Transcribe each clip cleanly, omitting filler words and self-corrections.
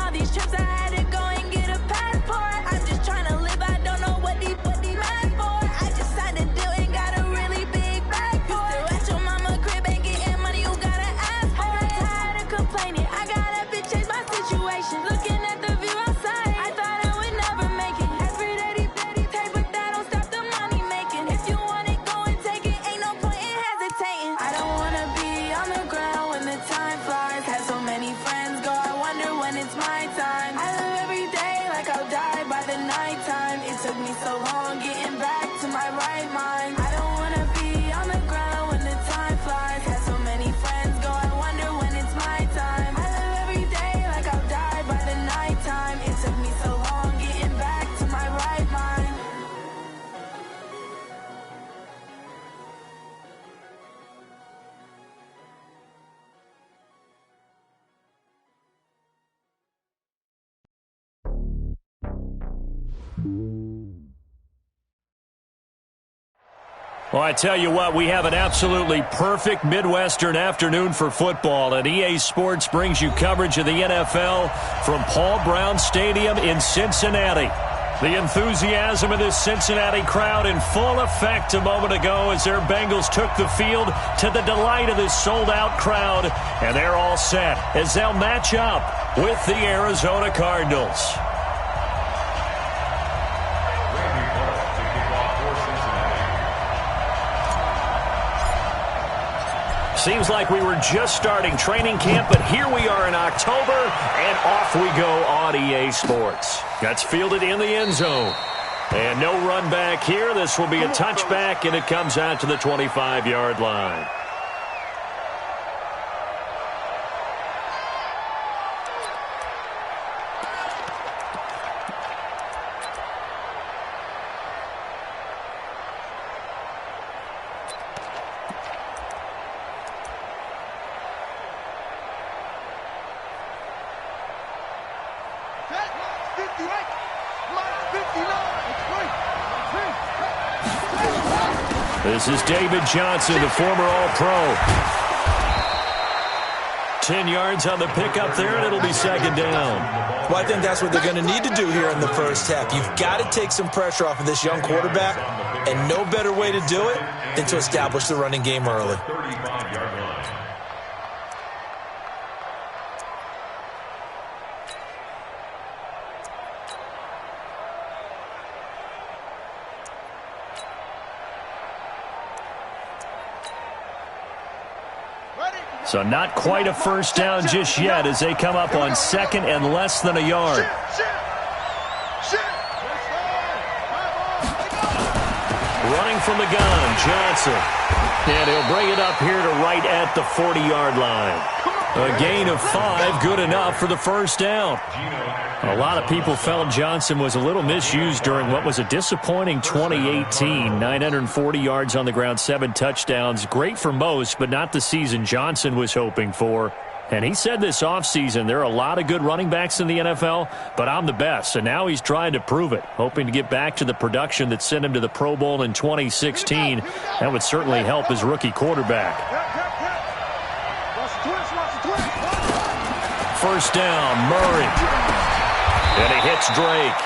all these trips, I had to go and get a passport. I'm just trying to live, I don't know what these mad for. I just signed a deal and got a really big bag for it. At your mama crib ain't getting money, you gotta ask for it. I'm tired of complaining, I gotta bitch change my situation. Looking at the view outside, I thought I would never make it. Every day they pay, but that don't stop the money making. If you want it, go and take it, ain't no point in hesitating. I don't wanna be on the ground when the time flies. Had so many friends go, I wonder when it's my time. I live every day like I'll die by the nighttime. It took me so long getting back to my right mind. I don't wanna be on the ground when the time flies. Had so many friends go, I wonder when it's my time. I live every day like I'll die by the nighttime. It took me so long getting back to my right mind. Well, I tell you what, we have an absolutely perfect Midwestern afternoon for football, and EA Sports brings you coverage of the NFL from Paul Brown Stadium in Cincinnati. The enthusiasm of this Cincinnati crowd in full effect a moment ago as their Bengals took the field to the delight of this sold-out crowd, and they're all set as they'll match up with the Arizona Cardinals. Seems like we were just starting training camp, but here we are in October, and off we go on EA Sports. That's fielded in the end zone. And no run back here. This will be a touchback, and it comes out to the 25-yard line. This is David Johnson, the former All-Pro. 10 yards on the pickup there, and it'll be second down. Well, I think that's what they're going to need to do here in the first half. You've got to take some pressure off of this young quarterback, and no better way to do it than to establish the running game early. So not quite a first down just yet as they come up on second and less than a yard. Running from the gun, Johnson. And he'll bring it up here to right at the 40-yard line. A gain of 5, good enough for the first down. A lot of people felt Johnson was a little misused during what was a disappointing 2018. 940 yards on the ground, 7 touchdowns. Great for most, but not the season Johnson was hoping for. And he said this offseason, there are a lot of good running backs in the NFL, but I'm the best. And now he's trying to prove it, hoping to get back to the production that sent him to the Pro Bowl in 2016. That would certainly help his rookie quarterback. First down, Murray. And he hits Drake.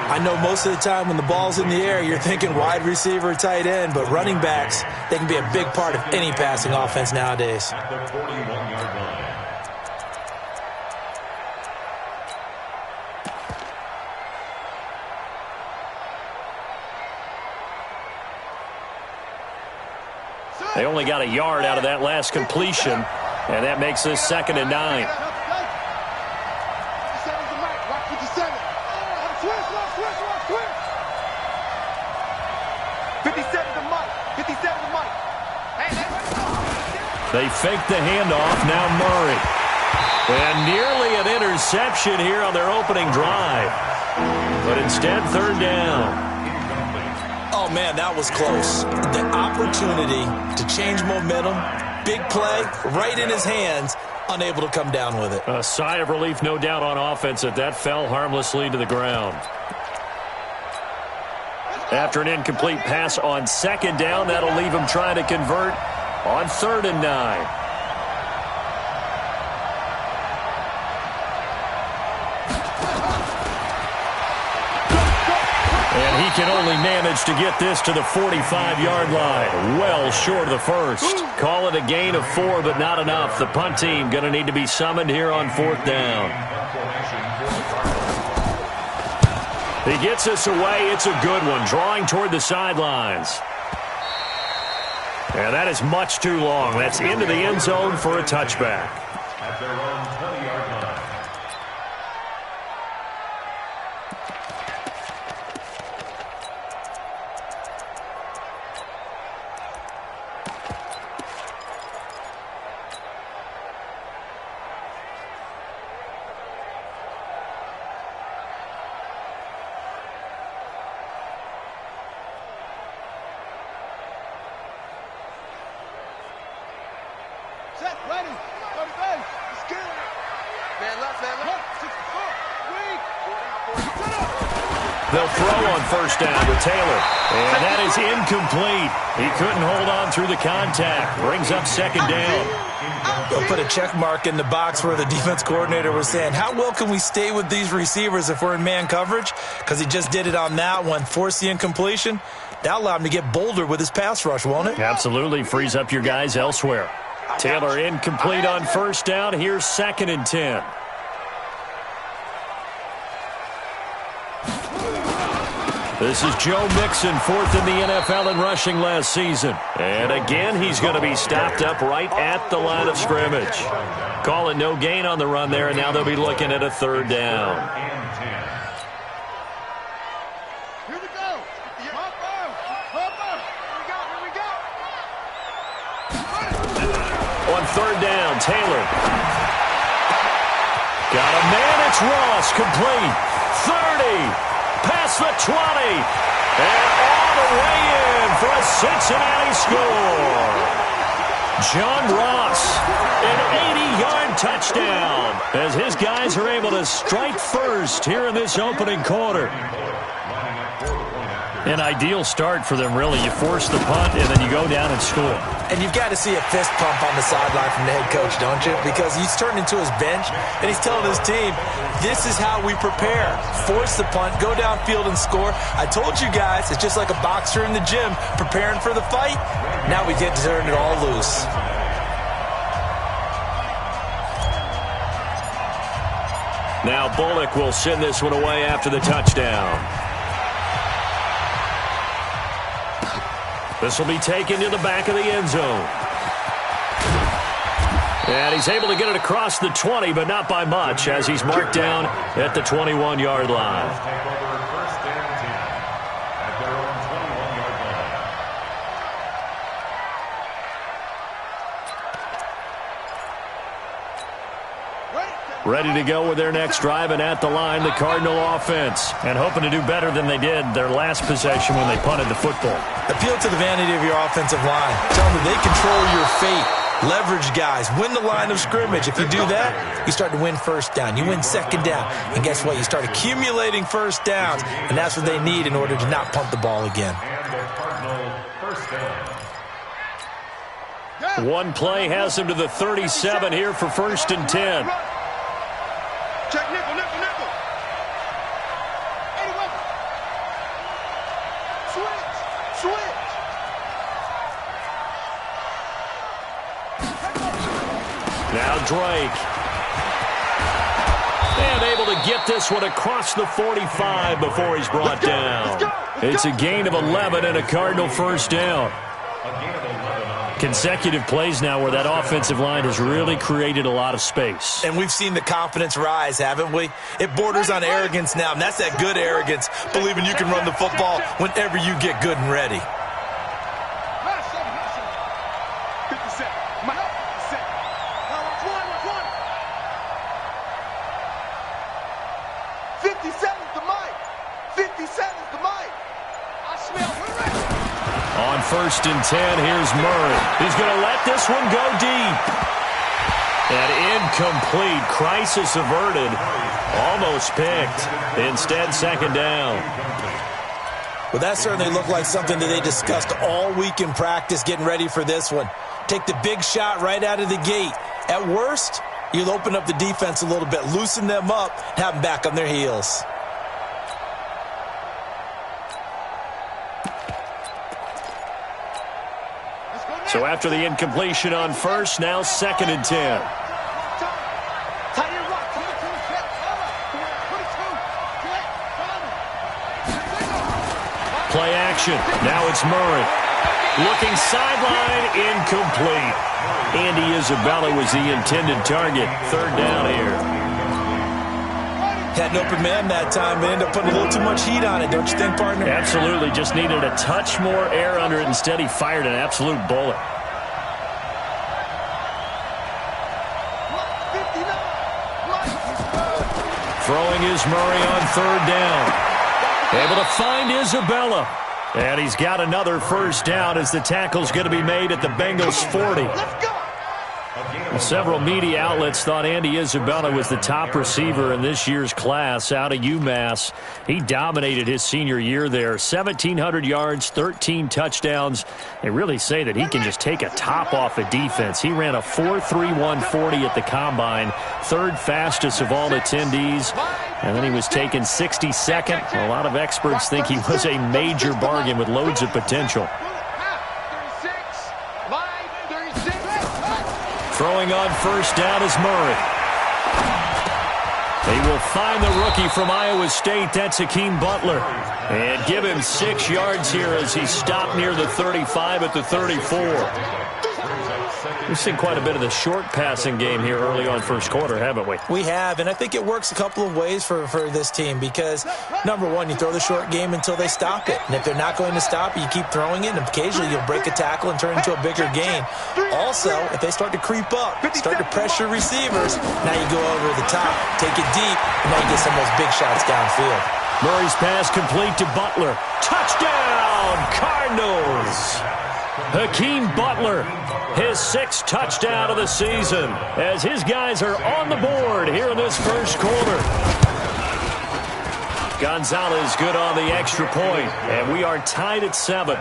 I know most of the time when the ball's in the air, you're thinking wide receiver, tight end, but running backs, they can be a big part of any passing offense nowadays. They only got a yard out of that last completion, and that makes this 2nd and 9. They fake the handoff, now Murray. And nearly an interception here on their opening drive. But instead, 3rd down. Oh, man, that was close. The opportunity to change momentum, big play, right in his hands, unable to come down with it. A sigh of relief, no doubt, on offense that fell harmlessly to the ground. After an incomplete pass on 2nd down, that'll leave him trying to convert on 3rd and 9. can only manage to get this to the 45-yard line. Well short of the first. Call it a gain of 4, but not enough. The punt team going to need to be summoned here on 4th down. He gets us away. It's a good one. Drawing toward the sidelines. And that is much too long. That's into the end zone for a touchback. At their own 20-yard line. Set, ready, go to base, let's get it. Man left, 64, weak. They'll throw on 1st down to Taylor. And that is incomplete. He couldn't hold on through the contact. Brings up 2nd down. They'll put a check mark in the box where the defense coordinator was saying, how well can we stay with these receivers if we're in man coverage? Because he just did it on that one, forced the incompletion. That allowed him to get bolder with his pass rush, won't it? Absolutely. Frees up your guys elsewhere. Taylor incomplete on 1st down. Here's 2nd and 10. This is Joe Mixon, 4th in the NFL in rushing last season. And again, he's going to be stopped up right at the line of scrimmage. Call it no gain on the run there, and now they'll be looking at a 3rd down. Here we go. Here we go. On 3rd down, Taylor. Got a man, it's Ross, complete. 30, past the 20, and all the way in for a Cincinnati score. John Ross, an 80-yard touchdown, as his guys are able to strike first here in this opening quarter. An ideal start for them, really. You force the punt, and then you go down and score. And you've got to see a fist pump on the sideline from the head coach, don't you? Because he's turned into his bench, and he's telling his team, this is how we prepare. Force the punt, go downfield and score. I told you guys, it's just like a boxer in the gym preparing for the fight. Now we get to turn it all loose. Now Bullock will send this one away after the touchdown. This will be taken to the back of the end zone. And he's able to get it across the 20, but not by much, as he's marked down at the 21-yard line. Take over 1st and 10 at their own 21-yard line. Ready to go with their next drive, and at the line, the Cardinal offense. And hoping to do better than they did their last possession when they punted the football. Appeal to the vanity of your offensive line. Tell them they control your fate. Leverage guys. Win the line of scrimmage. If you do that, you start to win 1st down. You win 2nd down. And guess what? You start accumulating 1st downs. And that's what they need in order to not punt the ball again. And the Cardinal 1st down. One play has him to the 37 here for 1st and 10. Check nickel. 81. Switch. Now Drake. And able to get this one across the 45 before he's brought down. It's a gain of 11 and a Cardinal 1st down. Consecutive plays now where that offensive line has really created a lot of space. And we've seen the confidence rise, haven't we? It borders on arrogance now, and that's that good arrogance, believing you can run the football whenever you get good and ready. 57's the mic. 57's the mic. I smell we're ready. On 1st and 10, here's Murray. He's going to let this one go deep. And incomplete. Crisis averted. Almost picked. Instead, 2nd down. Well, that certainly looked like something that they discussed all week in practice getting ready for this one. Take the big shot right out of the gate. At worst, you'll open up the defense a little bit, loosen them up, and have them back on their heels. So after the incompletion on first, now 2nd and 10. Play action. Now it's Murray. Looking sideline, incomplete. Andy Isabella was the intended target. 3rd down here. Had an open man that time, but ended up putting a little too much heat on it, don't you think, partner? Absolutely. Just needed a touch more air under it. Instead, he fired an absolute bullet. Throwing is Murray on 3rd down. Able to find Isabella. And he's got another 1st down as the tackle's going to be made at the Bengals 40. Several media outlets thought Andy Isabella was the top receiver in this year's class out of UMass. He dominated his senior year there. 1,700 yards, 13 touchdowns. They really say that he can just take a top off a defense. He ran a 4.31 40 at the Combine, 3rd fastest of all attendees. And then he was taken 62nd. A lot of experts think he was a major bargain with loads of potential. Throwing on 1st down is Murray. They will find the rookie from Iowa State. That's Hakeem Butler. And give him 6 yards here as he stopped near the 35 at the 34. We've seen quite a bit of the short passing game here early on 1st quarter, haven't we? We have, and I think it works a couple of ways for this team because, number one, you throw the short game until they stop it. And if they're not going to stop it, you keep throwing it, and occasionally you'll break a tackle and turn it into a bigger gain. Also, if they start to creep up, start to pressure receivers, now you go over the top, take it deep, and now you get some of those big shots downfield. Murray's pass complete to Butler. Touchdown, Cardinals! Hakeem Butler, his 6th touchdown of the season, as his guys are on the board here in this 1st quarter. Gonzalez good on the extra point, and we are tied at 7.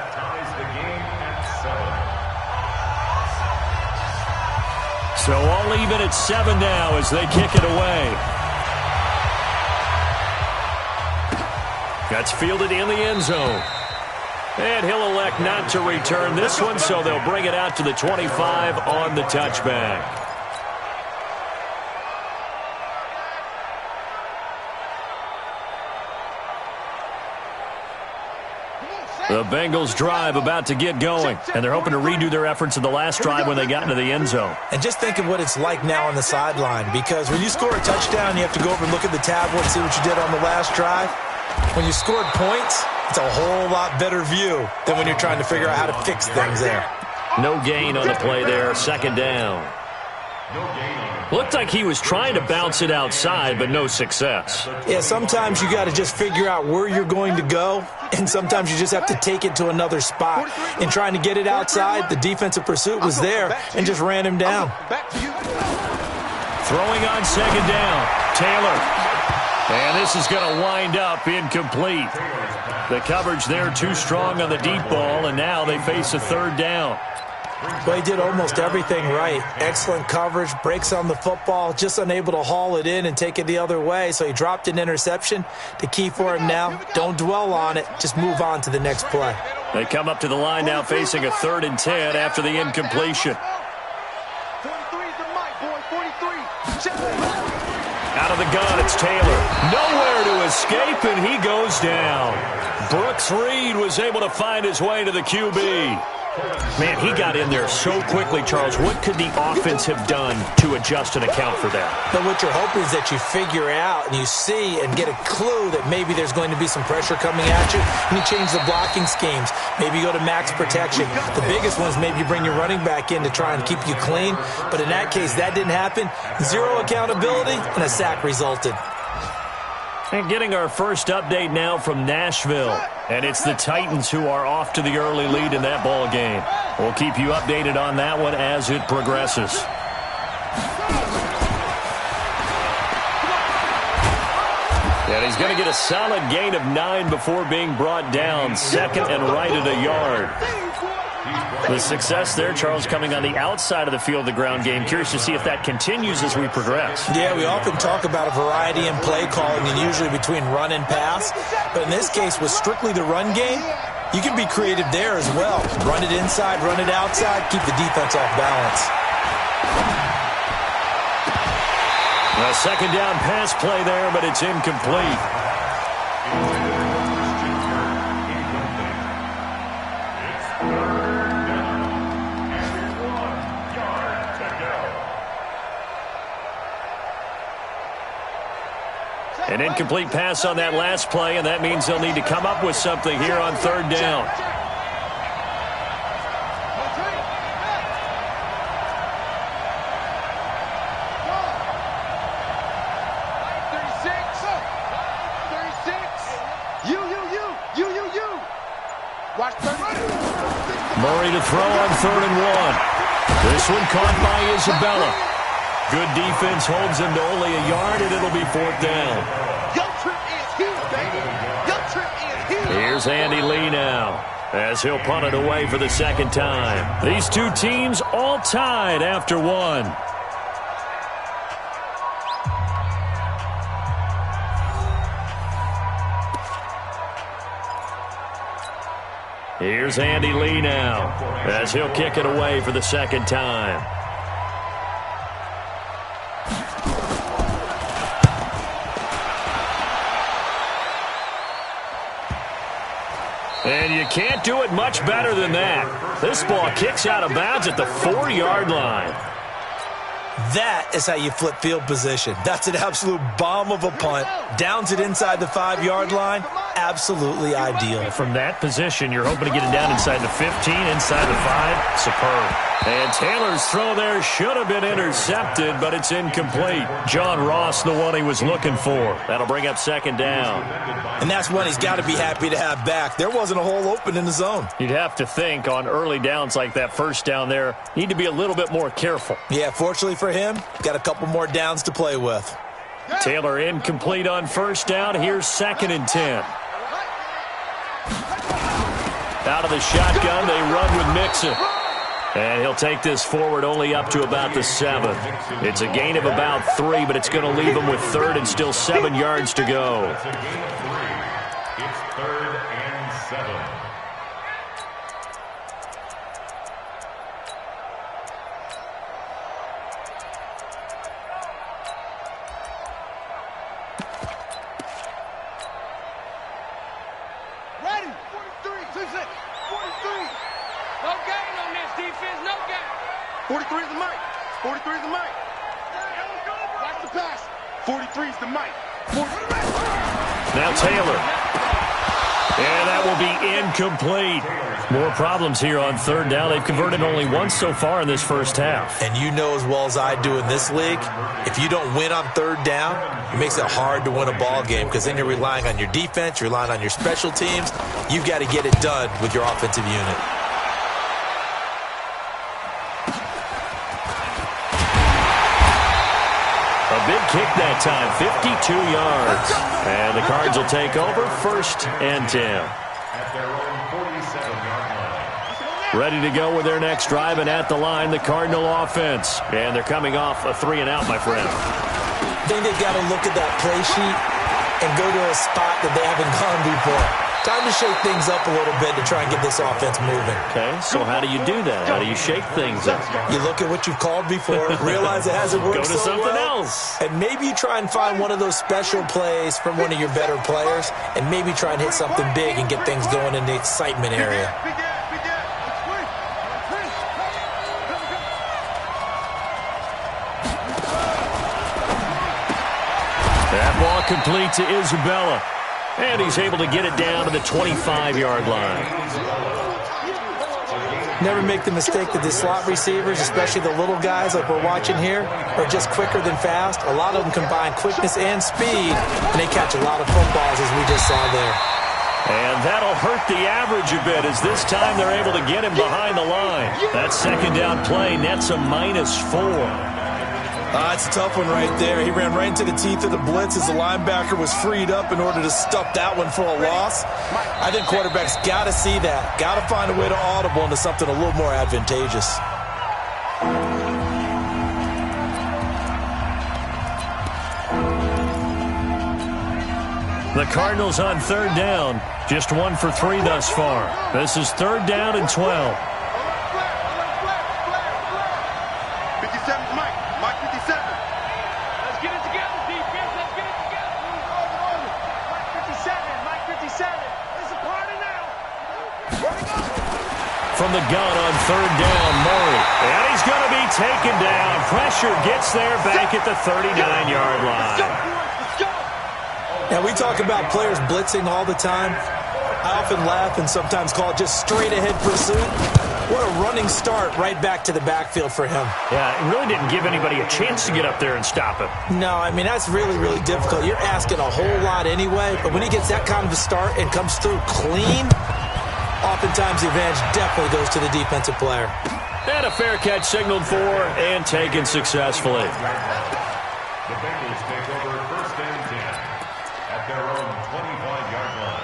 So all even at 7 now as they kick it away. That's fielded in the end zone. And he'll elect not to return this one, so they'll bring it out to the 25 on the touchback. The Bengals drive about to get going, and they're hoping to redo their efforts in the last drive when they got into the end zone. And just think of what it's like now on the sideline, because when you score a touchdown, you have to go over and look at the tablet and see what you did on the last drive. When you scored points, it's a whole lot better view than when you're trying to figure out how to fix things there. No gain on the play there, 2nd down. Looked like he was trying to bounce it outside, but no success. Yeah, sometimes you got to just figure out where you're going to go, and sometimes you just have to take it to another spot. In trying to get it outside, the defensive pursuit was there and just ran him down. Throwing on 2nd down, Taylor. And this is going to wind up incomplete. The coverage there too strong on the deep ball, and now they face a 3rd down. Well, he did almost everything right. Excellent coverage, breaks on the football, just unable to haul it in and take it the other way, so he dropped an interception. The key for him now, don't dwell on it, just move on to the next play. They come up to the line now facing a 3rd and 10 after the incompletion. 43 is the mic, boy, 43. Out of the gun, it's Taylor. Nowhere to escape, and he goes down. Brooks Reed was able to find his way to the QB. Man, he got in there so quickly, Charles. What could the offense have done to adjust and account for that? But what you're hoping is that you figure out and you see and get a clue that maybe there's going to be some pressure coming at you, and you change the blocking schemes. Maybe you go to max protection. The biggest one is maybe you bring your running back in to try and keep you clean. But in that case, that didn't happen. 0 accountability, and a sack resulted. And getting our first update now from Nashville. And it's the Titans who are off to the early lead in that ball game. We'll keep you updated on that one as it progresses. And he's going to get a solid gain of 9 before being brought down. 2nd and right at a yard. The success there, Charles, coming on the outside of the field, the ground game. Curious to see if that continues as we progress. Yeah, we often talk about a variety in play calling and usually between run and pass. But in this case, with strictly the run game, You can be creative there as well. Run it inside, run it outside, keep the defense off balance. A second down pass play there, but it's incomplete. An incomplete pass on that last play, and that means they'll need to come up with something here on third down. Murray to throw on 3rd and 1. This one caught by Isabella. Good defense holds him to only a yard, and it'll be 4th down. Here's Andy Lee now, as he'll punt it away for the second time. These two teams all tied after one. Here's Andy Lee now, as he'll kick it away for the second time. And you can't do it much better than that. This ball kicks out of bounds at the 4-yard line. That is how you flip field position. That's an absolute bomb of a punt. Downs it inside the 5-yard line. Absolutely ideal. From that position, you're hoping to get it down inside the 15, inside the 5. Superb. And Taylor's throw there should have been intercepted, but it's incomplete. John Ross, the one he was looking for. That'll bring up second down. And that's one he's got to be happy to have back. There wasn't a hole open in the zone. You'd have to think on early downs like that first down there, need to be a little bit more careful. Yeah, fortunately for him, got a couple more downs to play with. Taylor incomplete on first down. Here's 2nd and 10. Out of the shotgun, they run with Mixon. And he'll take this forward only up to about the 7. It's a gain of about 3, but it's going to leave him with 3rd and still 7 yards to go. It's 3rd and 7. Ready? 43. 43. No gain on this defense. No gain. 43 is the mic. 43 is the mic. Watch the pass. 43 is the mic. Now Taylor. And that will be incomplete. More problems here on third down. They've converted only once so far in this first half. And you know as well as I do in this league, if you don't win on third down, it makes it hard to win a ball game because then you're relying on your defense, you're relying on your special teams. You've got to get it done with your offensive unit. A big kick that time, 52 yards. And the Cards will take over 1st and 10. At their own 47-yard line. Ready to go with their next drive, and at the line, the Cardinal offense. And they're coming off a 3-and-out, my friend. I think they've got to look at that play sheet and go to a spot that they haven't gone before. Time to shake things up a little bit to try and get this offense moving. Okay, so how do you do that? How do you shake things up? You look at what you've called before, realize it hasn't worked Go to so something well, else. and maybe you try and find one of those special plays from one of your better players, and maybe try and hit something big and get things going in the excitement area. That ball complete to Isabella. And he's able to get it down to the 25-yard line. Never make the mistake that the slot receivers, especially the little guys like we're watching here, are just quicker than fast. A lot of them combine quickness and speed, and they catch a lot of footballs, as we just saw there. And that'll hurt the average a bit, as this time they're able to get him behind the line. That second down play nets a -4. It's a tough one right there. He ran right into the teeth of the blitz as the linebacker was freed up in order to stuff that one for a loss. I think quarterbacks got to see that. Got to find a way to audible into something a little more advantageous. The Cardinals on third down. Just 1 for 3 thus far. This is third down and 12. 57's Mike. Mike 57. Let's get it together, defense. Let's get it together. Mike 57. Mike 57. It's a party now. From the gun on third down, Murray. And he's going to be taken down. Pressure gets there back at the 39-yard line. Let's go. Now, we talk about players blitzing all the time. I often laugh and sometimes call it just straight-ahead pursuit. What a running start right back to the backfield for him. Yeah, it really didn't give anybody a chance to get up there and stop him. No, I mean, that's really, really difficult. You're asking a whole lot anyway, but when he gets that kind of a start and comes through clean, oftentimes the advantage definitely goes to the defensive player. And a fair catch signaled for and taken successfully. The Bengals take over first and 10 at their own 25-yard line.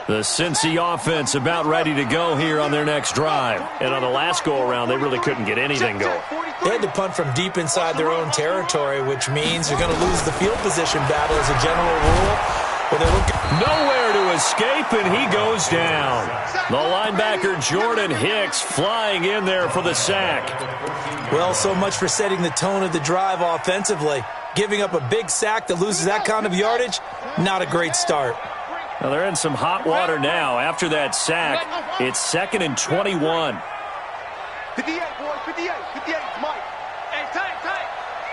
The Cincy offense about ready to go here on their next drive. And on the last go-around, they really couldn't get anything going. They had to punt from deep inside their own territory, which means they're going to lose the field position battle as a general rule. Well, they're nowhere to escape, and he goes down. The linebacker Jordan Hicks flying in there for the sack. Well, so much for setting the tone of the drive offensively. Giving up a big sack that loses that kind of yardage, not a great start. Well, they're in some hot water now. After that sack, it's 2nd and 21. 58, boys. 58. 58 is Mike. Hey, tight.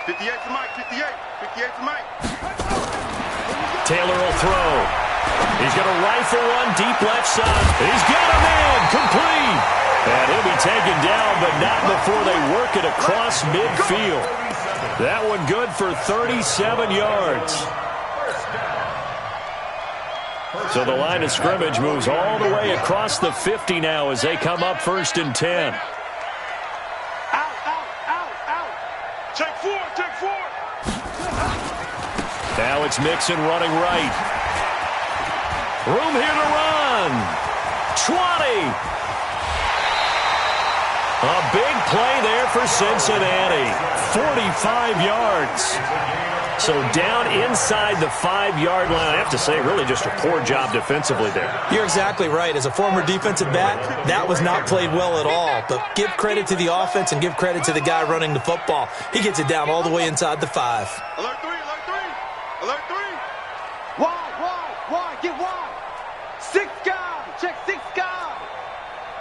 58 is Mike. 58. 58 is Mike. Taylor will throw. He's going to rifle one deep left side. He's got a man complete. And he'll be taken down, but not before they work it across midfield. That one good for 37 yards. So the line of scrimmage moves all the way across the 50 now as they come up 1st and 10. Out. Check 4. Now it's Mixon running right. Room here to run. 20. A big play there for Cincinnati. 45 yards. So down inside the 5-yard line. I have to say, really just a poor job defensively there. You're exactly right. As a former defensive back, that was not played well at all. But give credit to the offense and give credit to the guy running the football. He gets it down all the way inside the 5. Alert 3. Wide. Get wide. 6 guys. Check 6 guys.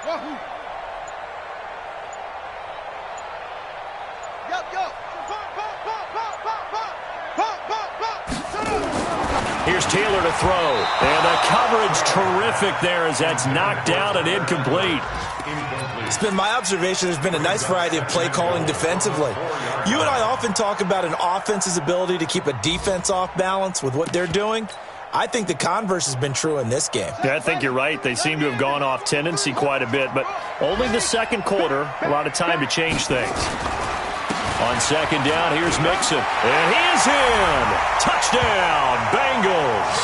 Wahoo. Go. Here's Taylor to throw. And the coverage terrific there as that's knocked down and incomplete. It's been my observation there's been a nice variety of play calling defensively. You and I often talk about an offense's ability to keep a defense off balance with what they're doing. I think the converse has been true in this game. Yeah, I think you're right. They seem to have gone off tendency quite a bit, but only the second quarter, a lot of time to change things. On 2nd down, here's Mixon. And he is in. Touchdown, Bengals.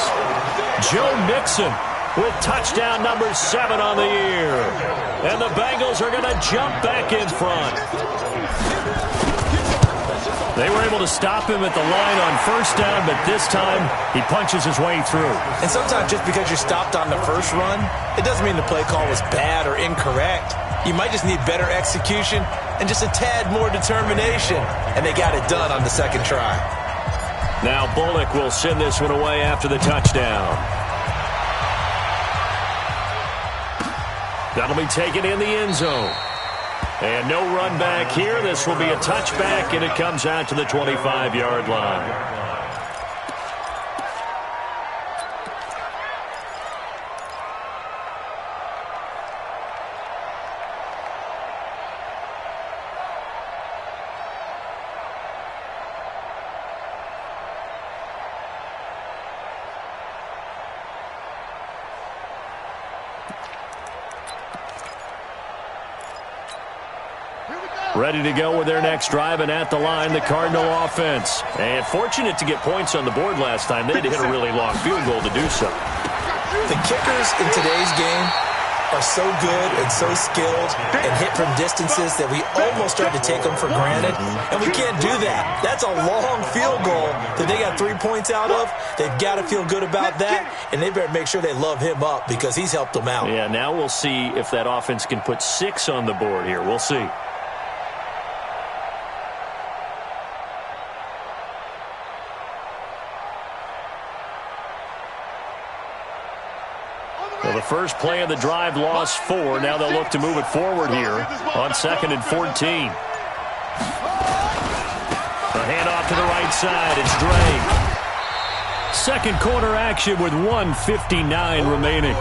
Joe Mixon with touchdown number 7 on the year. And the Bengals are going to jump back in front. They were able to stop him at the line on 1st down, but this time he punches his way through. And sometimes just because you're stopped on the first run, it doesn't mean the play call was bad or incorrect. You might just need better execution and just a tad more determination. And they got it done on the 2nd try. Now Bullock will send this one away after the touchdown. That'll be taken in the end zone. And no run back here. This will be a touchback, and it comes out to the 25-yard line. Ready to go with their next drive, and at the line, the Cardinal offense. And fortunate to get points on the board last time. They had to hit a really long field goal to do so. The kickers in today's game are so good and so skilled and hit from distances that we almost start to take them for granted, and we can't do that. That's a long field goal that they got 3 points out of. They've got to feel good about that, and they better make sure they love him up because he's helped them out. Yeah, now we'll see if that offense can put 6 on the board here. We'll see. Well, the first play of the drive lost 4. Now they'll look to move it forward here on 2nd and 14. The handoff to the right side. It's Drake. Second quarter action with 1:59 remaining.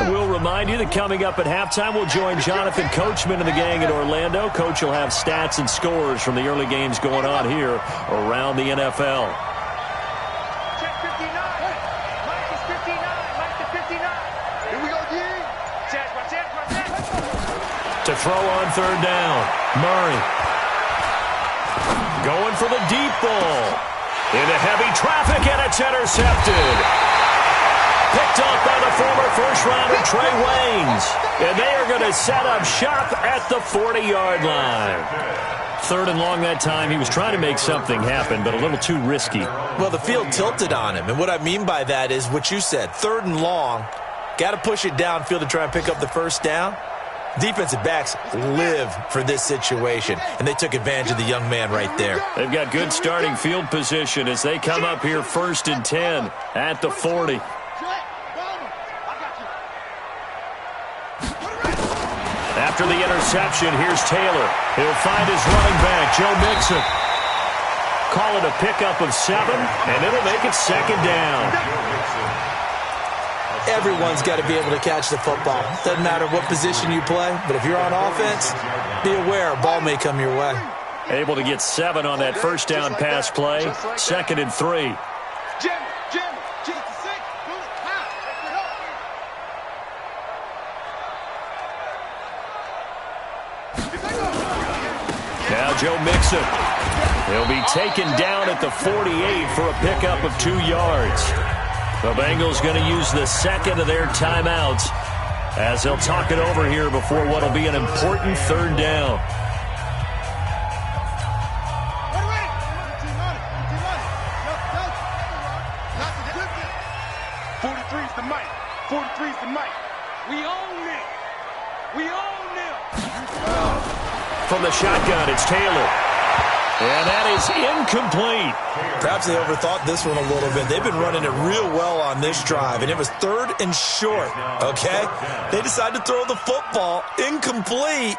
We'll remind you that coming up at halftime, we'll join Jonathan Coachman and the gang in Orlando. Coach will have stats and scores from the early games going on here around the NFL. Check 59. Mike is 59. Mike to 59. Here we go, G. Check. To throw on third down, Murray. Going for the deep ball. Into heavy traffic, and it's intercepted. Picked off by the former first-rounder Trey Waynes. And they are going to set up shop at the 40-yard line. 3rd and long that time. He was trying to make something happen, but a little too risky. Well, the field tilted on him. And what I mean by that is what you said. 3rd and long. Got to push it downfield to try and pick up the first down. Defensive backs live for this situation, and they took advantage of the young man right there. They've got good starting field position as they come up here 1st and 10 at the 40. After the interception, here's Taylor. He'll find his running back, Joe Mixon. Call it a pickup of 7, and it'll make it 2nd down. Everyone's got to be able to catch the football. Doesn't matter what position you play, but if you're on offense, be aware a ball may come your way. Able to get 7 on that first down pass play. 2nd and 3. Now Joe Mixon. He'll be taken down at the 48 for a pickup of 2 yards. The Bengals going to use the second of their timeouts as they'll talk it over here before what will be an important 3rd down. From the shotgun, it's Taylor. And that is incomplete. Perhaps they overthought this one a little bit. They've been running it real well on this drive, and it was 3rd and short, okay? They decided to throw the football incomplete.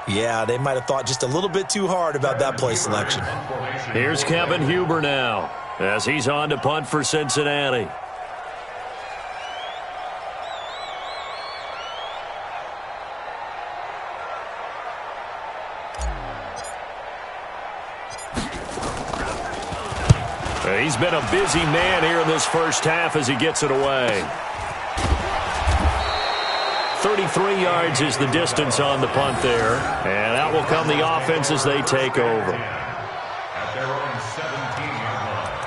Yeah, they might have thought just a little bit too hard about that play selection. Here's Kevin Huber now as he's on to punt for Cincinnati. He's been a busy man here in this first half as he gets it away. 33 yards is the distance on the punt there. And out will come the offense as they take over. At their own 17-yard line.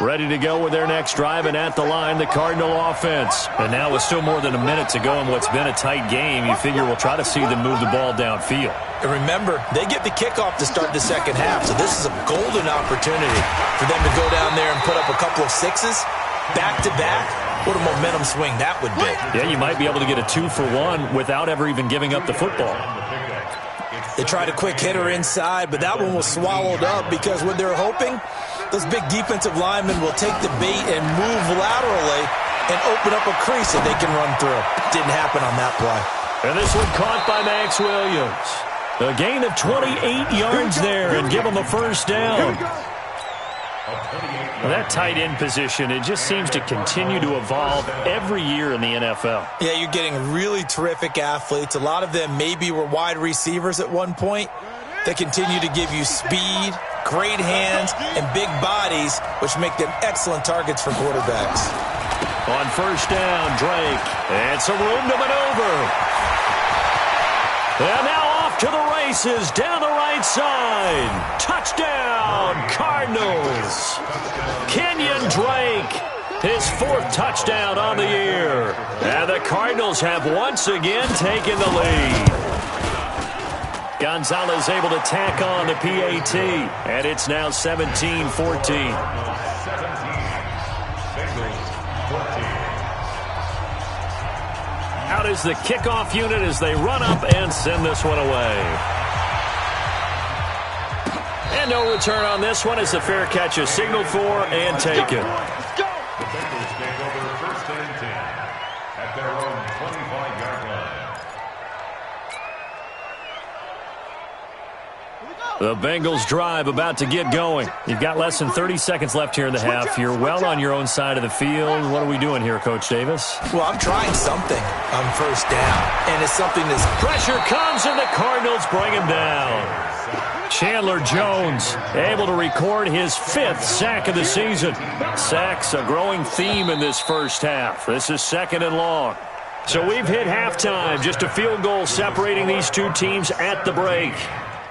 Ready to go with their next drive, and at the line, the Cardinal offense. And now with still more than a minute to go in what's been a tight game, you figure we'll try to see them move the ball downfield. And remember, they get the kickoff to start the second half, so this is a golden opportunity for them to go down there and put up a couple of 6s back-to-back. What a momentum swing that would be. Yeah, you might be able to get a 2-for-1 without ever even giving up the football. They tried a quick hitter inside, but that one was swallowed up because when they're hoping, those big defensive linemen will take the bait and move laterally and open up a crease that they can run through. Didn't happen on that play. And this one caught by Max Williams. A gain of 28 yards there and give them a first down. That tight end position, it just seems to continue to evolve every year in the NFL. Yeah, you're getting really terrific athletes. A lot of them maybe were wide receivers at one point. They continue to give you speed, great hands, and big bodies, which make them excellent targets for quarterbacks. On first down, Drake. And some room to maneuver. And now off to the races down the right side. Touchdown, Cardinals. Kenyon Drake, his 4th touchdown on the year. And the Cardinals have once again taken the lead. Gonzalez able to tack on the PAT, and it's now 17-14. Out is the kickoff unit as they run up and send this one away. And no return on this one as the fair catch is signaled for and taken. The Bengals take over first and 10 at their own 25-yard line. The Bengals drive about to get going. You've got less than 30 seconds left here in the half. You're well on your own side of the field. What are we doing here, Coach Davis? Well, I'm trying something on first down, and it's something that's... Pressure comes, and the Cardinals bring him down. Chandler Jones able to record his 5th sack of the season. Sacks a growing theme in this first half. This is 2nd and long. So we've hit halftime. Just a field goal separating these two teams at the break.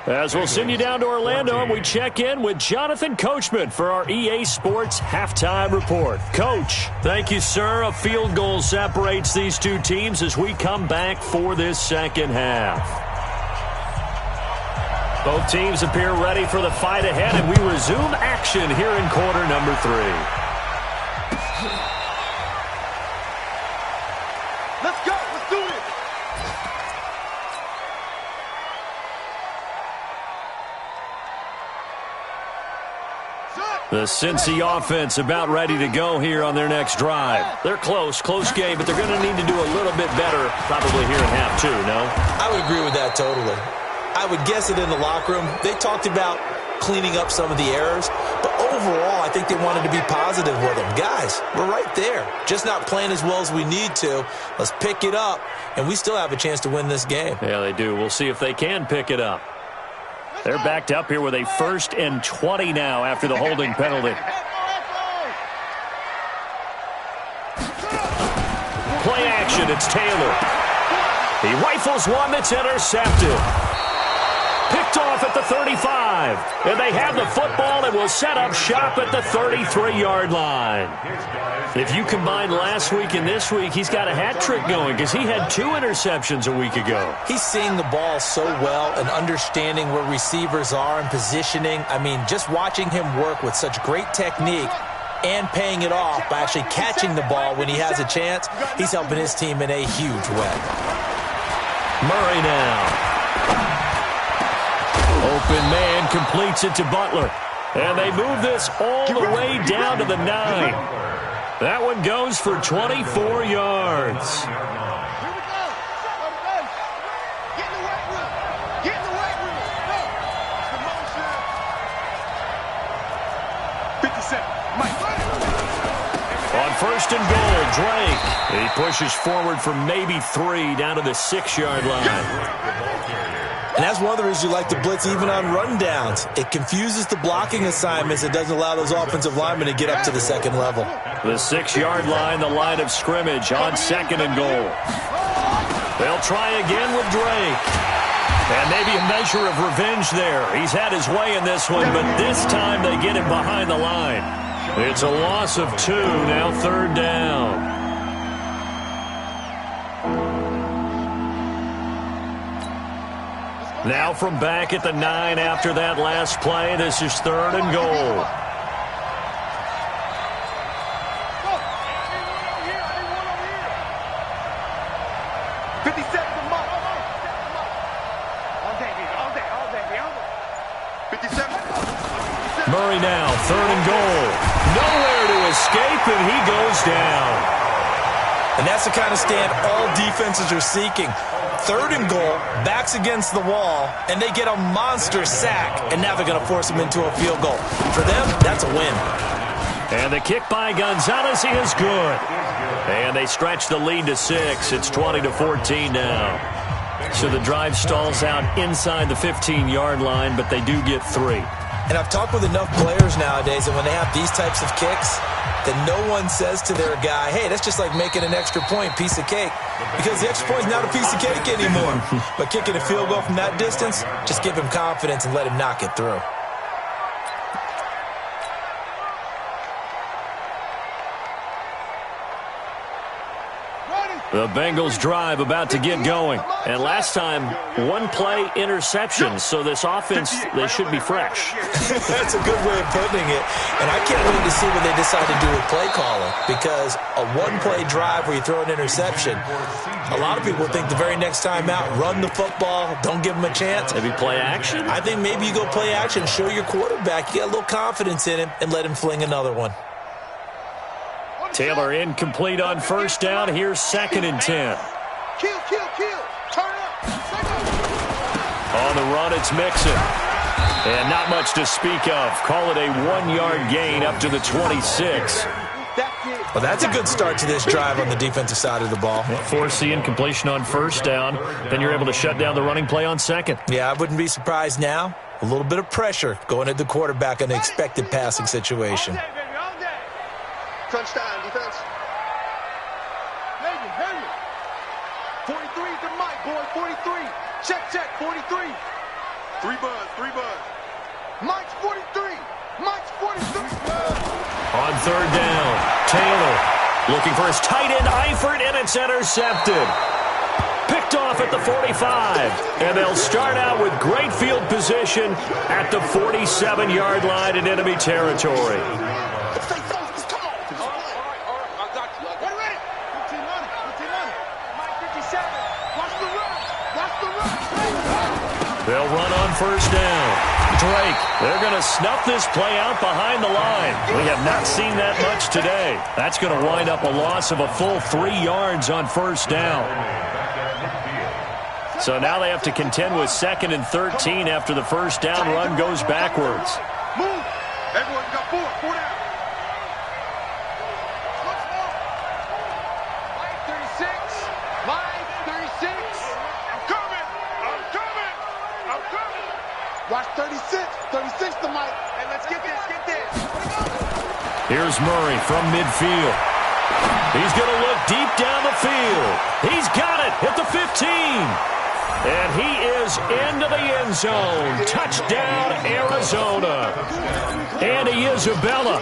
As we'll send you down to Orlando, and we check in with Jonathan Coachman for our EA Sports Halftime Report. Coach, thank you, sir. A field goal separates these two teams as we come back for this second half. Both teams appear ready for the fight ahead, and we resume action here in quarter number 3. Let's go. Let's do this. The Cincy offense about ready to go here on their next drive. They're close game, but they're going to need to do a little bit better probably here in half 2, no? I would agree with that totally. I would guess it in the locker room. They talked about cleaning up some of the errors, but overall, I think they wanted to be positive with them. Guys, we're right there. Just not playing as well as we need to. Let's pick it up, and we still have a chance to win this game. Yeah, they do. We'll see if they can pick it up. They're backed up here with a 1st and 20 now after the holding penalty. Play action, it's Taylor. He rifles one that's intercepted. Picked off at the 35. And they have the football and will set up shop at the 33-yard line. If you combine last week and this week, he's got a hat trick going because he had 2 interceptions a week ago. He's seeing the ball so well and understanding where receivers are and positioning. I mean, just watching him work with such great technique and paying it off by actually catching the ball when he has a chance, he's helping his team in a huge way. Murray now. Open man completes it to Butler. And they move this all the way down to the 9. That one goes for 24 yards. On 1st and goal, Drake. He pushes forward for maybe 3 down to the 6-yard line. And that's one of the reasons you like to blitz even on rundowns. It confuses the blocking assignments. It doesn't allow those offensive linemen to get up to the 2nd level. The 6-yard line, the line of scrimmage on 2nd and goal. They'll try again with Drake. And maybe a measure of revenge there. He's had his way in this one, but this time they get him behind the line. It's a loss of 2, now 3rd down. Now from back at the 9 after that last play, this is 3rd and goal. Murray now, 3rd and goal. Nowhere to escape, and he goes down. And that's the kind of stand all defenses are seeking. 3rd and goal, backs against the wall, and they get a monster sack, and now they're going to force them into a field goal. For them, that's a win. And the kick by Gonzalez is good. And they stretch the lead to 6. It's 20-14 now. So the drive stalls out inside the 15-yard line, but they do get 3. And I've talked with enough players nowadays that when they have these types of kicks, that no one says to their guy, hey, that's just like making an extra point, piece of cake. Because the extra point is not a piece of cake anymore. But kicking a field goal from that distance, just give him confidence and let him knock it through. The Bengals drive about to get going. And last time, 1-play interception. So this offense, they should be fresh. That's a good way of putting it. And I can't wait to see what they decide to do with play calling. Because a 1-play drive where you throw an interception, a lot of people think the very next time out, run the football, don't give them a chance. Maybe play action? I think maybe you go play action, show your quarterback, you get a little confidence in him, and let him fling another one. Taylor incomplete on 1st down. Here's 2nd and 10. Kill. Turn up. On the run, it's Mixon. And not much to speak of. Call it a 1-yard gain up to the 26. Well, that's a good start to this drive on the defensive side of the ball. Force the incompletion on 1st down. Then you're able to shut down the running play on 2nd. Yeah, I wouldn't be surprised now. A little bit of pressure going at the quarterback in an expected passing situation. Touchdown, defense. Heavy. 43 is the mic, boy. 43. Check. 43. 3 buzz. Mike's 43. Mike's 43. On 3rd down, Taylor looking for his tight end, Eifert, and it's intercepted. Picked off at the 45. And they'll start out with great field position at the 47-yard line in enemy territory. They'll run on 1st down. Drake, they're going to snuff this play out behind the line. We have not seen that much today. That's going to wind up a loss of a full 3 yards on 1st down. So now they have to contend with 2nd and 13 after the 1st down run goes backwards. Move. Everyone got 4 down. Watch 36 the mic. And let's get this. Here's Murray from midfield. He's going to look deep down the field. He's got it at the 15. And he is into the end zone. Touchdown, Arizona. Andy Isabella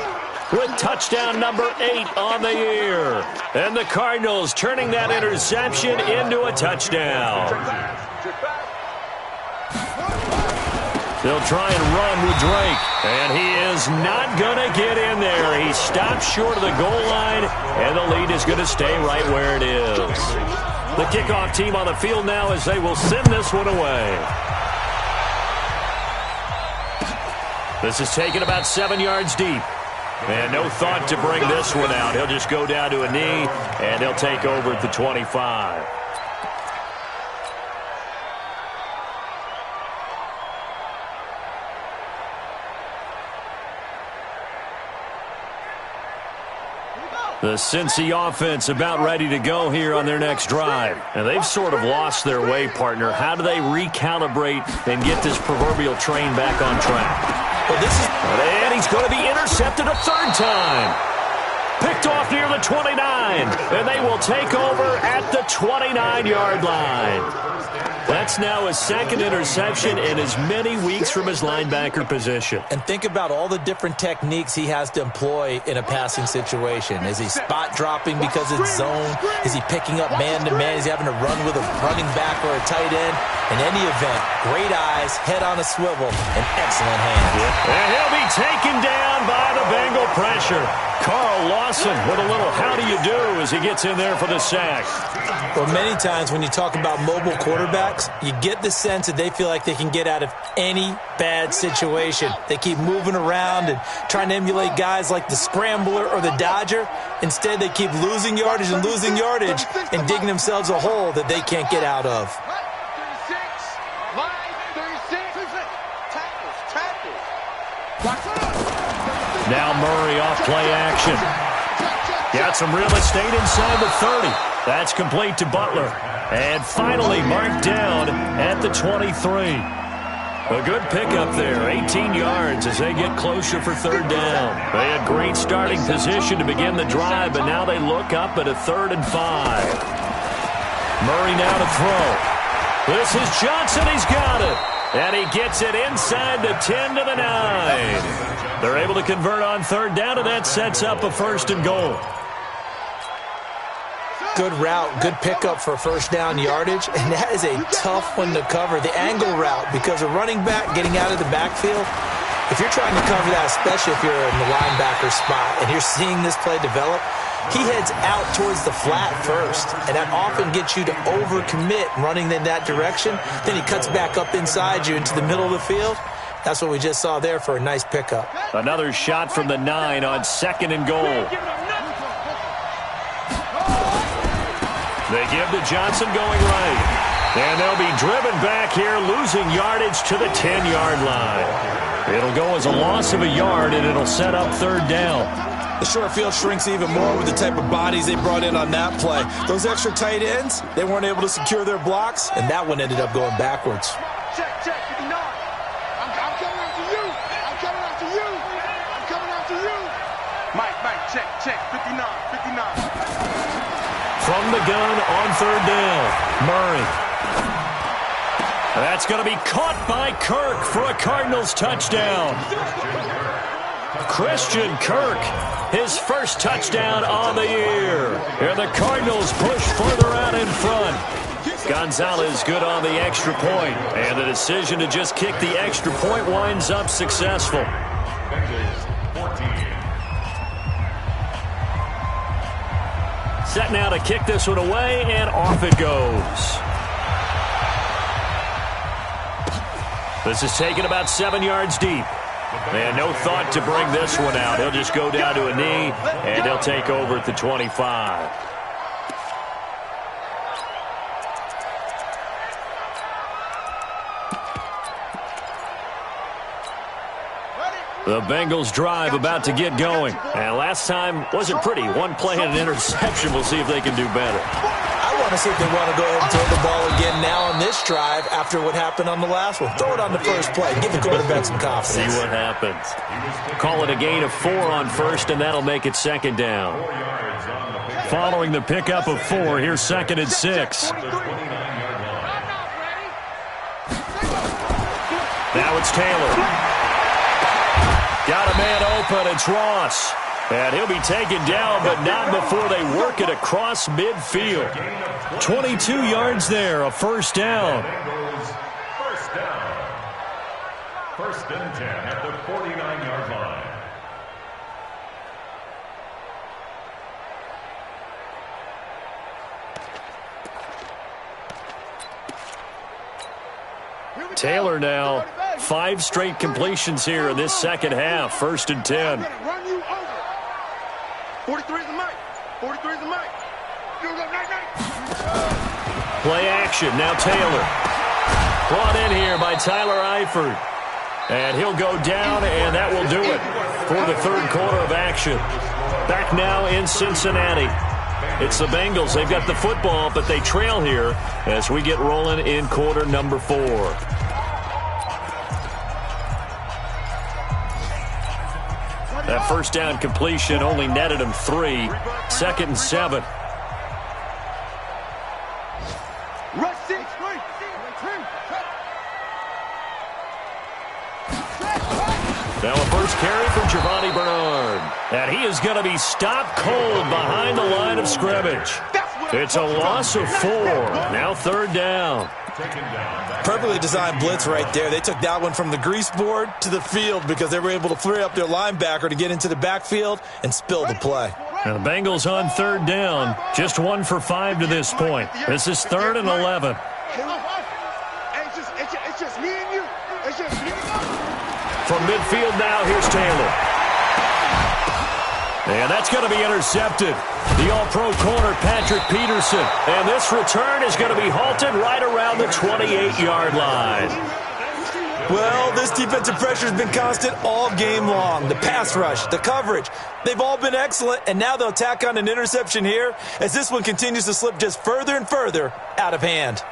with touchdown number 8 on the year. And the Cardinals turning that interception into a touchdown. They'll try and run with Drake. And he is not going to get in there. He stops short of the goal line, and the lead is going to stay right where it is. The kickoff team on the field now as they will send this one away. This is taken about 7 yards deep. And no thought to bring this one out. He'll just go down to a knee, and they'll take over at the 25. The Cincy offense about ready to go here on their next drive. And they've sort of lost their way, partner. How do they recalibrate and get this proverbial train back on track? Well, and he's going to be intercepted a 3rd time. Picked off near the 29. And they will take over at the 29-yard line. That's now his 2nd interception in as many weeks from his linebacker position. And think about all the different techniques he has to employ in a passing situation. Is he spot dropping because it's zone? Is he picking up man-to-man? Is he having to run with a running back or a tight end? In any event, great eyes, head on a swivel, and excellent hands. And he'll be taken down by the Bengal pressure. Carl Lawson with a little how do you do as he gets in there for the sack. Well, many times when you talk about mobile quarterbacks, you get the sense that they feel like they can get out of any bad situation. They keep moving around and trying to emulate guys like the Scrambler or the Dodger. Instead, they keep losing yardage and digging themselves a hole that they can't get out of. Now Murray off play action. Got some real estate inside the 30. That's complete to Butler. And finally marked down at the 23. A good pickup there, 18 yards as they get closer for third down. They had great starting position to begin the drive, but now they look up at a 3rd and 5. Murray now to throw. This is Johnson. He's got it. And he gets it inside the 10 to the 9. They're able to convert on third down, and that sets up a 1st and goal. Good route, good pickup for first down yardage, and that is a tough one to cover, the angle route, because a running back getting out of the backfield, if you're trying to cover that, especially if you're in the linebacker spot and you're seeing this play develop, he heads out towards the flat first, and that often gets you to overcommit running in that direction. Then he cuts back up inside you into the middle of the field. That's what we just saw there for a nice pickup. Another shot from the 9 on 2nd and goal. They give to Johnson going right. And they'll be driven back here, losing yardage to the 10-yard line. It'll go as a loss of a yard, and it'll set up third down. The short field shrinks even more with the type of bodies they brought in on that play. Those extra tight ends, they weren't able to secure their blocks, and that one ended up going backwards. Check, 59. I'm coming after you. I'm coming after you. I'm coming after you. Mike, check, 59. From the gun on third down, Murray. That's going to be caught by Kirk for a Cardinals touchdown. Christian Kirk, his first touchdown on the year. And the Cardinals push further out in front. Gonzalez good on the extra point, and the decision to just kick the extra point winds up successful. Set now to kick this one away, and off it goes. This is taken about 7 yards deep. And no thought to bring this one out. He'll just go down to a knee, and he'll take over at the 25. The Bengals drive about to get going. And last time wasn't pretty. One play and an interception. We'll see if they can do better. I want to see if they want to go ahead and throw the ball again now on this drive after what happened on the last one. Throw it on the first play. Give the quarterback some confidence. See what happens. Call it a gain of 4 on first, and that'll make it 2nd down. Following the pickup of 4, here's 2nd and 6. Now it's Taylor. Got a man open. It's Ross. And he'll be taken down, but not before they work it across midfield. 22 yards there, a first down. First down. 1st and 10 at the 49-yard line. Taylor now, 5 straight completions here in this second half. 1st and 10. Run you over. 43 is the mic. 43 is the mic. Play action. Now Taylor. Brought in here by Tyler Eifert. And he'll go down, and that will do it for the 3rd quarter of action. Back now in Cincinnati. It's the Bengals. They've got the football, but they trail here as we get rolling in quarter number 4. That first down completion only netted him 3. 2nd and 7. Now a first carry from Giovanni Bernard. And he is going to be stopped cold behind the line of scrimmage. It's a loss of 4. Now 3rd down. Perfectly designed blitz right there. They took that one from the grease board to the field because they were able to free up their linebacker to get into the backfield and spill the play. And the Bengals on 3rd down. Just 1 for 5 to this point. This is 3rd and 11. It's just me and you. It's just me and you. From midfield now, here's Taylor. And that's going to be intercepted. The all-pro corner, Patrick Peterson. And this return is going to be halted right around the 28-yard line. Well, this defensive pressure has been constant all game long. The pass rush, the coverage, they've all been excellent, and now they'll tack on an interception here as this one continues to slip just further and further out of hand.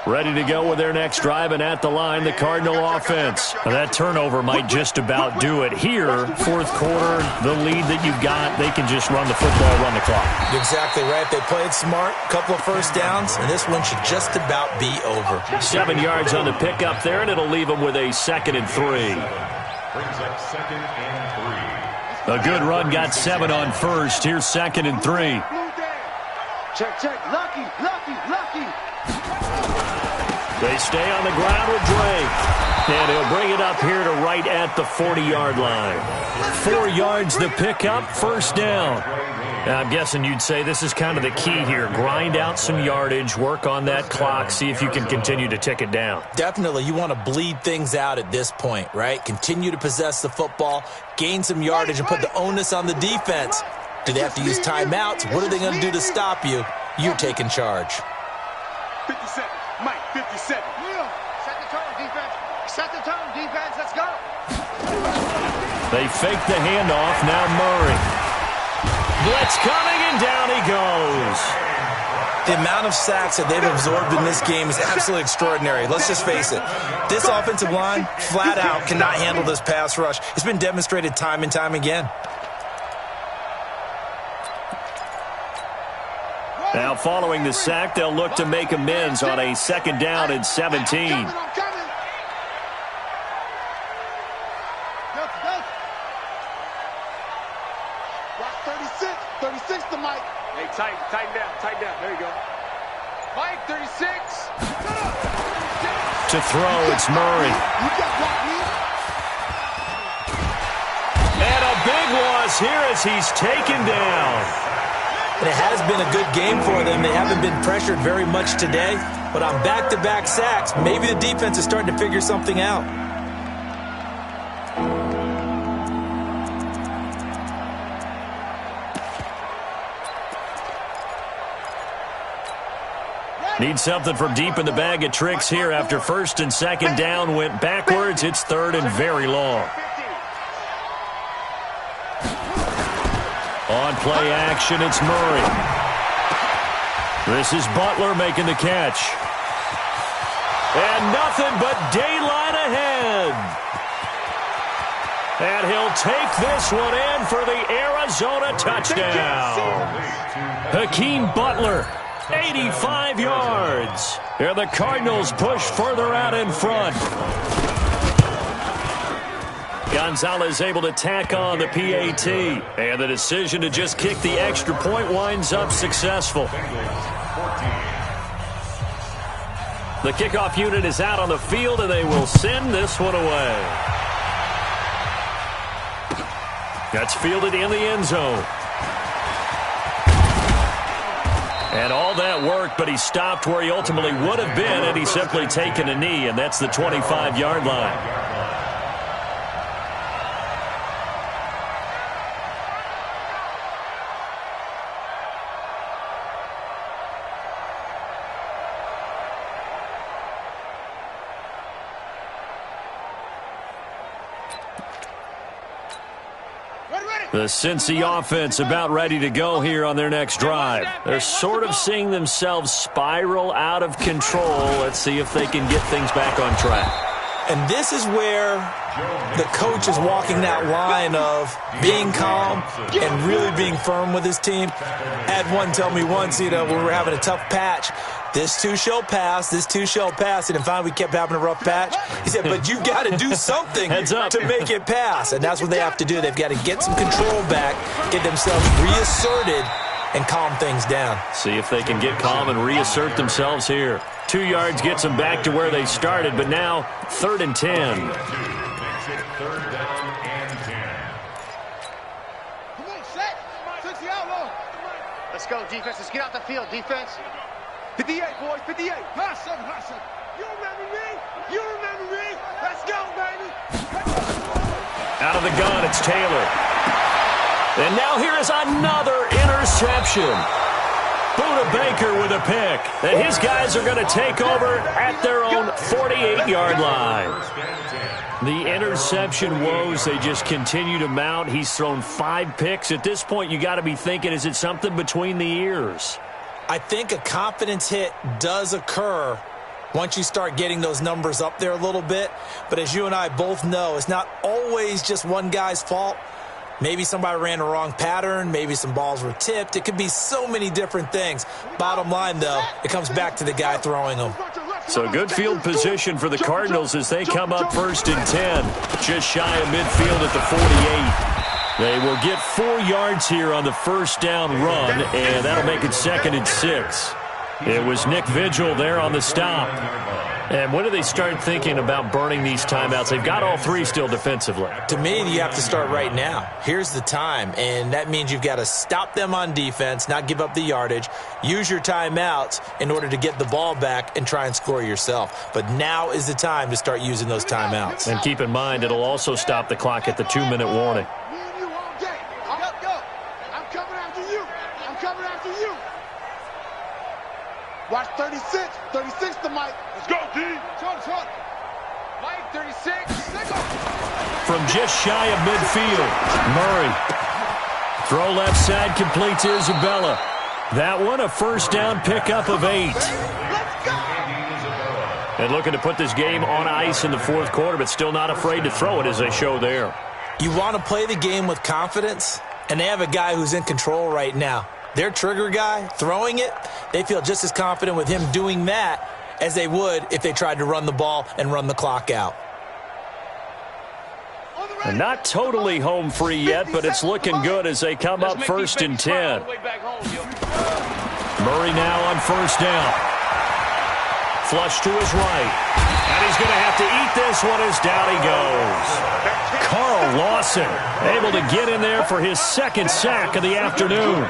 Ready to go with their next drive, and at the line, the Cardinal offense. Now, that turnover might just about do it here. Fourth quarter, the lead that you've got, they can just run the football, run the clock. Exactly right. They played smart, couple of first downs, and this one should just about be over. 7 yards on the pickup there, and it'll leave them with a 2nd and 3. Brings up 2nd and 3. A good run got 7 on first. Here's 2nd and 3. Check, check. Lucky, lucky, lucky. They stay on the ground with Drake. And he'll bring it up here to right at the 40-yard line. 4 yards the pickup, first down. Now, I'm guessing you'd say this is kind of the key here. Grind out some yardage, work on that clock, see if you can continue to tick it down. Definitely. You want to bleed things out at this point, right? Continue to possess the football, gain some yardage, and put the onus on the defense. Do they have to use timeouts? What are they going to do to stop you? You're taking charge. 57. Mike, 57. Yeah. Set the tone, defense. Set the tone, defense. Let's go. They fake the handoff. Now Murray. Blitz coming, and down he goes. The amount of sacks that they've absorbed in this game is absolutely extraordinary. Let's just face it. This offensive line, flat out, cannot handle this pass rush. It's been demonstrated time and time again. Now, following the sack, they'll look to make amends on a 2nd down and 17. I'm coming. Watch 36. 36 to Mike. Hey, tighten down. There you go. Mike, 36. To throw, it's Murray. You got blocked me. And a big loss here as he's taken down. And it has been a good game for them. They haven't been pressured very much today, but on back-to-back sacks, maybe the defense is starting to figure something out. Need something from deep in the bag of tricks here after 1st and 2nd down went backwards. It's 3rd and very long. On play action, it's Murray. This is Butler making the catch. And nothing but daylight ahead. And he'll take this one in for the Arizona touchdown. Hakeem Butler, 85 yards. And the Cardinals push further out in front. Gonzalez able to tack on the PAT. And the decision to just kick the extra point winds up successful. The kickoff unit is out on the field, and they will send this one away. That's fielded in the end zone. And all that worked, but he stopped where he ultimately would have been, and he's simply taken a knee, and that's the 25-yard line. The Cincy offense about ready to go here on their next drive. They're sort of seeing themselves spiral out of control. Let's see if they can get things back on track. And this is where the coach is walking that line of being calm and really being firm with his team. I had one tell me once, when we were having a tough patch, this too shall pass, this too shall pass. And finally we kept having a rough patch. He said, but you've got to do something to make it pass. And that's what they have to do. They've got to get some control back, get themselves reasserted, and calm things down. See if they can get calm and reassert themselves here. 2 yards gets them back to where they started, but now 3rd and 10. Makes it 3rd down and 10. Come on, set. 60 out low. Let's go, defense. Let's get out the field, defense. 58, boys, 58. Hot seven, hot seven. You remember me? You remember me? Let's go, baby. Out of the gun, it's Taylor. And now here is another interception. Buda Baker with a pick. And his guys are going to take over at their own 48-yard line. The interception woes, they just continue to mount. He's thrown 5 picks. At this point, you got to be thinking, is it something between the ears? I think a confidence hit does occur once you start getting those numbers up there a little bit. But as you and I both know, it's not always just one guy's fault. Maybe somebody ran the wrong pattern. Maybe some balls were tipped. It could be so many different things. Bottom line, though, it comes back to the guy throwing them. So good field position for the Cardinals as they come up 1st and 10. Just shy of midfield at the 48. They will get 4 yards here on the first down run, and that'll make it 2nd and 6. It was Nick Vigil there on the stop. And when do they start thinking about burning these timeouts? They've got all 3 still defensively. To me, you have to start right now. Here's the time, and that means you've got to stop them on defense, not give up the yardage, use your timeouts in order to get the ball back and try and score yourself. But now is the time to start using those timeouts. And keep in mind, it'll also stop the clock at the 2-minute warning. Watch 36. 36 to Mike. Let's go, D. Short. Mike, 36. From just shy of midfield, Murray. Throw left side, completes Isabella. That one, a first down pickup of 8. Let's go. And looking to put this game on ice in the 4th quarter, but still not afraid to throw it as they show there. You want to play the game with confidence, and they have a guy who's in control right now. Their trigger guy throwing it, they feel just as confident with him doing that as they would if they tried to run the ball and run the clock out. And not totally home free yet, but it's looking good as they come up 1st and 10. Murray now on first down. Flush to his right. And he's going to have to eat this one as down he goes. Carl Lawson able to get in there for his 2nd sack of the afternoon.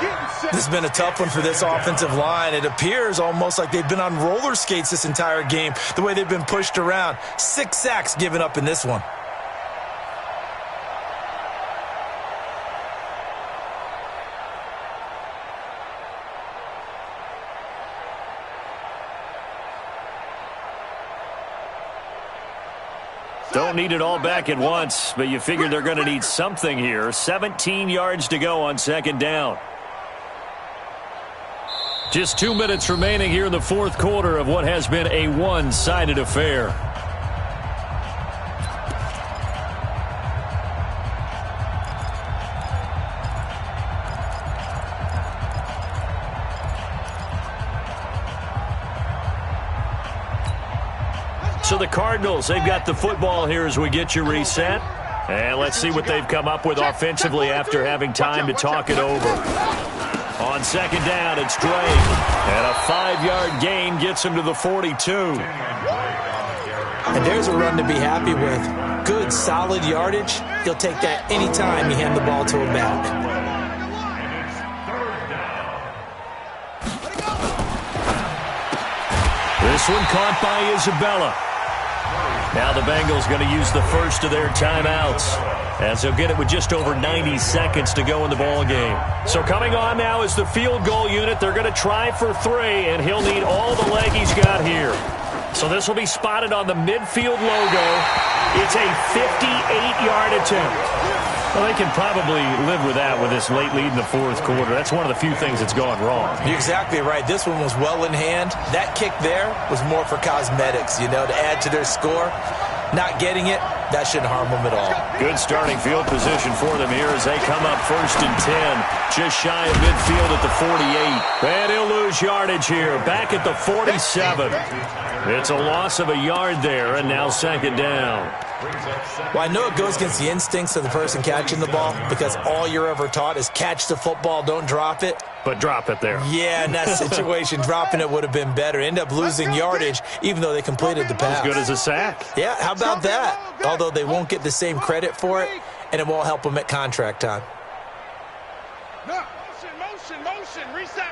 This has been a tough one for this offensive line. It appears almost like they've been on roller skates this entire game, the way they've been pushed around. 6 sacks given up in this one. Don't need it all back at once, but you figure they're going to need something here. 17 yards to go on 2nd down. Just 2 minutes remaining here in the 4th quarter of what has been a one-sided affair. So the Cardinals, they've got the football here as we get you reset. And let's see what they've come up with offensively after having time to talk it over. On 2nd down, it's Drake. And a 5-yard gain gets him to the 42. And there's a run to be happy with. Good, solid yardage. He'll take that anytime you hand the ball to him back. This one caught by Isabella. Now the Bengals going to use the first of their timeouts as they'll get it with just over 90 seconds to go in the ball game. So coming on now is the field goal unit. They're going to try for 3, and he'll need all the leg he's got here. So this will be spotted on the midfield logo. It's a 58-yard attempt. Well, they can probably live with that with this late lead in the 4th quarter. That's one of the few things that's gone wrong. You're exactly right. This one was well in hand. That kick there was more for cosmetics, to add to their score. Not getting it, that shouldn't harm them at all. Good starting field position for them here as they come up 1st and 10. Just shy of midfield at the 48. And he'll lose yardage here. Back at the 47. It's a loss of a yard there, and now 2nd down. Well, I know it goes against the instincts of the person catching the ball because all you're ever taught is catch the football, don't drop it. But drop it there. Yeah, in that situation, dropping it would have been better. End up losing yardage even though they completed the pass. As good as a sack. Yeah, how about that? Although they won't get the same credit for it, and it won't help them at contract time. Motion. Reset.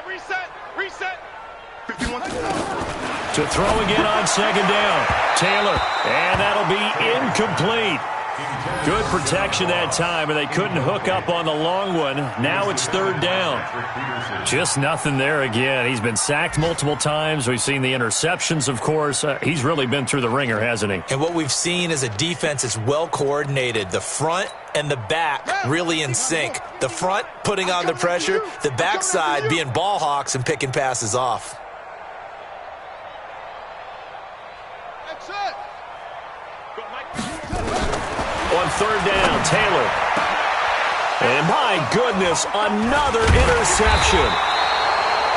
51. To throw again on 2nd down. Taylor, and that'll be incomplete. Good protection that time, and they couldn't hook up on the long one. Now it's third down. Just nothing there again. He's been sacked multiple times. We've seen the interceptions, of course. He's really been through the ringer, hasn't he? And what we've seen is a defense that's well coordinated. The front and the back really in sync. The front putting on the pressure, the backside being ball hawks and picking passes off. On third down, Taylor. And my goodness, another interception.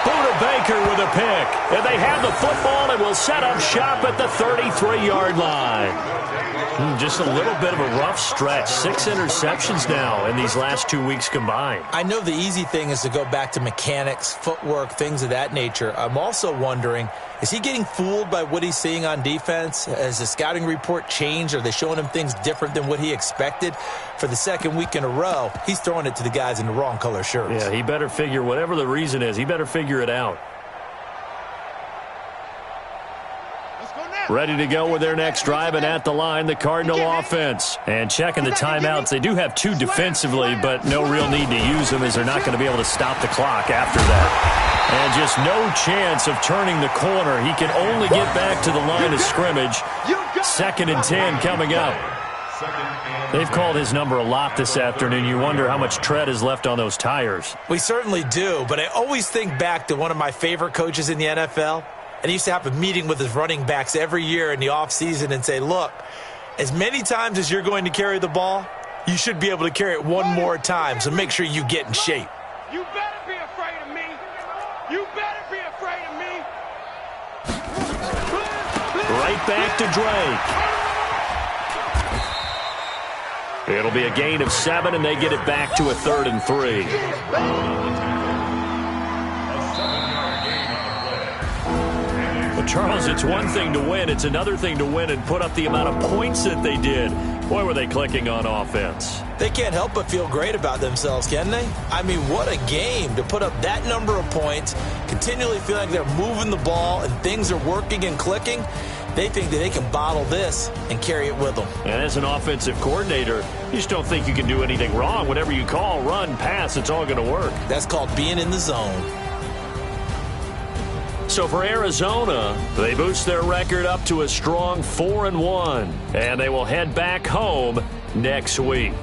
Buda Baker with a pick. And they have the football and will set up shop at the 33-yard line. Just a little bit of a rough stretch. 6 interceptions now in these last 2 weeks combined. I know the easy thing is to go back to mechanics, footwork, things of that nature. I'm also wondering, is he getting fooled by what he's seeing on defense? Has the scouting report changed? Are they showing him things different than what he expected? For the second week in a row, he's throwing it to the guys in the wrong color shirts. Yeah, he better figure, whatever the reason is, he better figure it out. Ready to go with their next drive, and at the line, the Cardinal offense. And checking the timeouts, they do have 2 defensively, but no real need to use them as they're not going to be able to stop the clock after that. And just no chance of turning the corner. He can only get back to the line of scrimmage. 2nd and 10 coming up. They've called his number a lot this afternoon. You wonder how much tread is left on those tires. We certainly do, but I always think back to one of my favorite coaches in the NFL. And he used to have a meeting with his running backs every year in the offseason and say, look, as many times as you're going to carry the ball, you should be able to carry it one more time, so make sure you get in shape. You better be afraid of me. You better be afraid of me. Right back to Drake. It'll be a gain of 7, and they get it back to a 3rd and 3. Charles, it's one thing to win. It's another thing to win and put up the amount of points that they did. Boy, were they clicking on offense. They can't help but feel great about themselves, can they? I mean, what a game to put up that number of points, continually feeling like they're moving the ball and things are working and clicking. They think that they can bottle this and carry it with them. And as an offensive coordinator, you just don't think you can do anything wrong. Whatever you call, run, pass, it's all going to work. That's called being in the zone. So for Arizona, they boost their record up to a strong 4-1, and they will head back home next week.